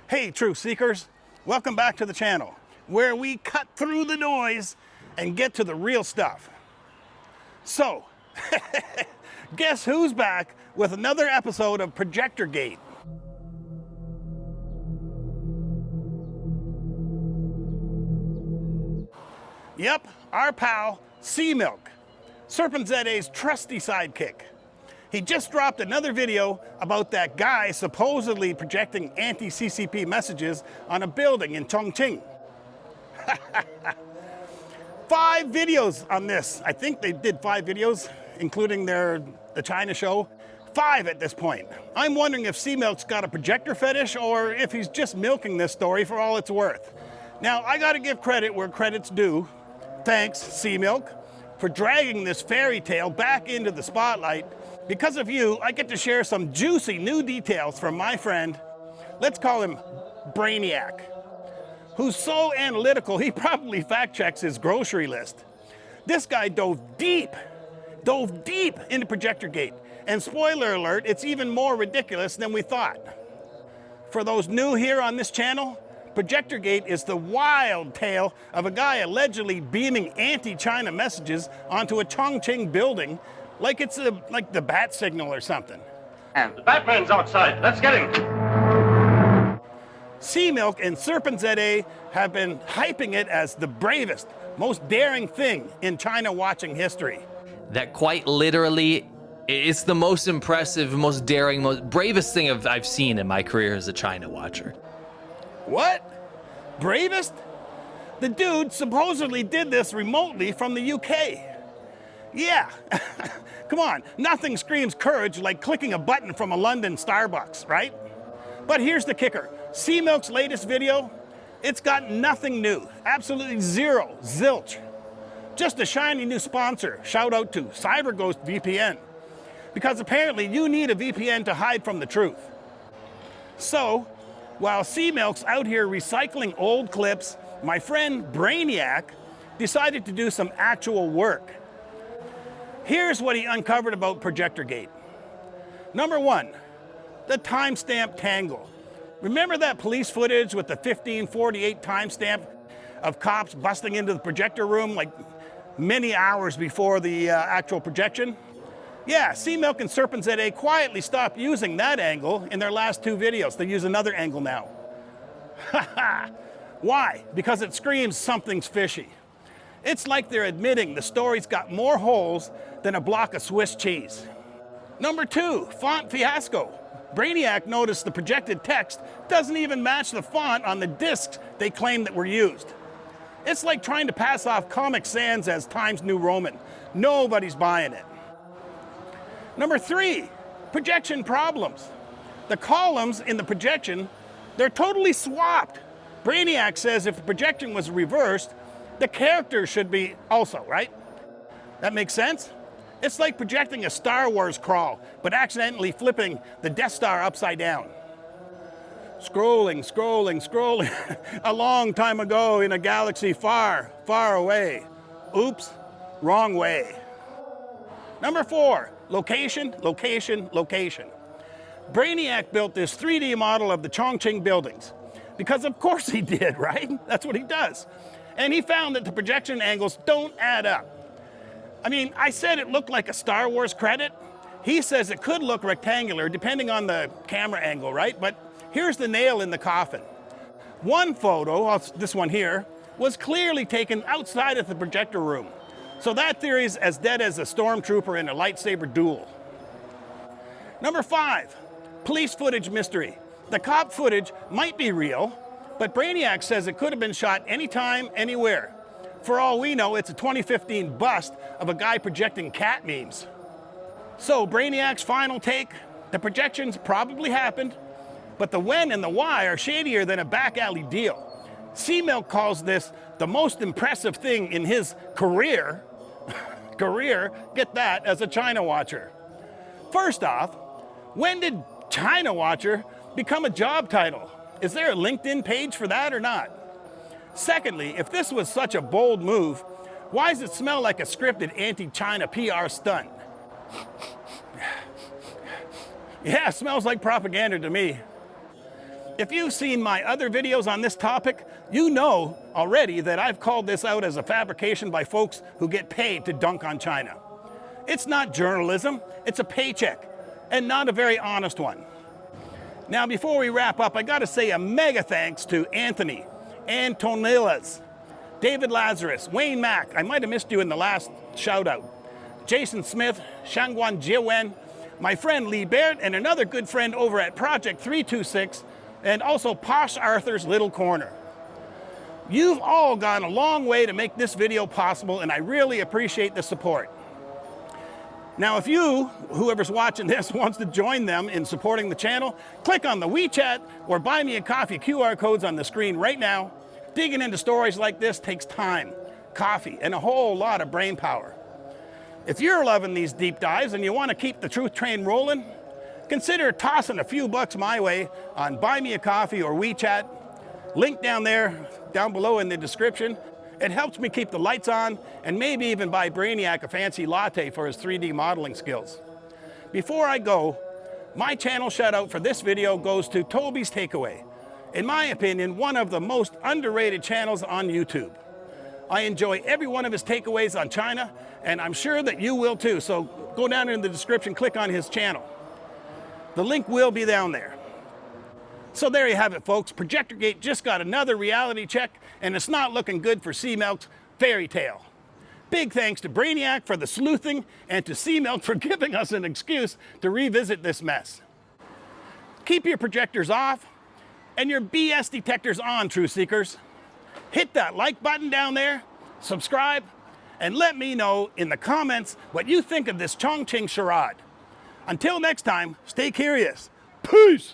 Hey, truth seekers, welcome back to the channel, where we cut through the noise and get to the real stuff. So, guess who's back with another episode of Projectorgate? Yep, our pal, CMilk, Serpent ZA's trusty sidekick. He just dropped another video about that guy supposedly projecting anti-CCP messages on a building in Chongqing. 5 videos on this. I think they did 5 videos, including the China show. 5 at this point. I'm wondering if CMilk's got a projector fetish or if he's just milking this story for all it's worth. Now, I gotta give credit where credit's due. Thanks, CMilk, for dragging this fairy tale back into the spotlight. Because of you, I get to share some juicy new details from my friend, let's call him Brainiac, who's so analytical he probably fact checks his grocery list. This guy dove deep into Projectorgate, and spoiler alert, it's even more ridiculous than we thought. For those new here on this channel, Projectorgate is the wild tale of a guy allegedly beaming anti-China messages onto a Chongqing building like it's like the bat signal or something. And the Batman's outside. Let's get him. CMilk and Serpent ZA have been hyping it as the bravest, most daring thing in China watching history. That quite literally, it's the most impressive, most daring, most bravest thing I've seen in my career as a China watcher. What? Bravest? The dude supposedly did this remotely from the UK. Yeah, come on, nothing screams courage like clicking a button from a London Starbucks, right? But here's the kicker. CMilk's latest video, it's got nothing new, absolutely zero, zilch. Just a shiny new sponsor, shout out to CyberGhost VPN, because apparently you need a VPN to hide from the truth. So, while CMilk's out here recycling old clips, my friend Brainiac decided to do some actual work. Here's what he uncovered about Projectorgate. Number 1, the timestamp tangle. Remember that police footage with the 1548 timestamp of cops busting into the projector room like many hours before the actual projection? Yeah, CMilk and Serpent ZA quietly stopped using that angle in their last 2 videos. They use another angle now. Why? Because it screams something's fishy. It's like they're admitting the story's got more holes than a block of Swiss cheese. Number 2, font fiasco. Brainiac noticed the projected text doesn't even match the font on the discs they claim that were used. It's like trying to pass off Comic Sans as Times New Roman. Nobody's buying it. Number 3, projection problems. The columns in the projection, they're totally swapped. Brainiac says if the projection was reversed, the characters should be also, right? That makes sense? It's like projecting a Star Wars crawl, but accidentally flipping the Death Star upside down. Scrolling. A long time ago in a galaxy far, far away. Oops, wrong way. Number 4, location. Brainiac built this 3D model of the Chongqing buildings. Because of course he did, right? That's what he does. And he found that the projection angles don't add up. I mean, I said it looked like a Star Wars credit. He says it could look rectangular depending on the camera angle, right? But here's the nail in the coffin. One photo, this one here, was clearly taken outside of the projector room. So that theory is as dead as a stormtrooper in a lightsaber duel. Number 5, police footage mystery. The cop footage might be real, but Brainiac says it could have been shot anytime, anywhere. For all we know, it's a 2015 bust of a guy projecting cat memes. So Brainiac's final take, the projections probably happened, but the when and the why are shadier than a back alley deal. CMilk calls this the most impressive thing in his career, get that, as a China watcher. First off, when did China watcher become a job title? Is there a LinkedIn page for that or not? Secondly, if this was such a bold move, why does it smell like a scripted anti-China PR stunt? Yeah, it smells like propaganda to me. If you've seen my other videos on this topic, you know already that I've called this out as a fabrication by folks who get paid to dunk on China. It's not journalism, it's a paycheck, and not a very honest one. Now, before we wrap up, I gotta say a mega thanks to Anthony, Antonilas, David Lazarus, Wayne Mack, I might have missed you in the last shout out, Jason Smith, Shangguan Jiwen, my friend Lee Baird, and another good friend over at Project 326, and also Posh Arthur's Little Corner. You've all gone a long way to make this video possible, and I really appreciate the support. Now, if you, whoever's watching this, wants to join them in supporting the channel, click on the WeChat or Buy Me a Coffee QR codes on the screen right now. Digging into stories like this takes time, coffee, and a whole lot of brain power. If you're loving these deep dives and you want to keep the truth train rolling, consider tossing a few bucks my way on Buy Me a Coffee or WeChat. Link down there, down below in the description. It helps me keep the lights on and maybe even buy Brainiac a fancy latte for his 3D modeling skills. Before I go, my channel shout out for this video goes to Toby's Takeaway. In my opinion, one of the most underrated channels on YouTube. I enjoy every one of his takeaways on China, and I'm sure that you will too. So go down in the description, click on his channel. The link will be down there. So there you have it, folks. Projectorgate just got another reality check, and it's not looking good for CMilk's fairy tale. Big thanks to Brainiac for the sleuthing and to CMilk for giving us an excuse to revisit this mess. Keep your projectors off and your BS detectors on, Truth Seekers. Hit that like button down there, subscribe, and let me know in the comments what you think of this Chongqing charade. Until next time, stay curious. Peace!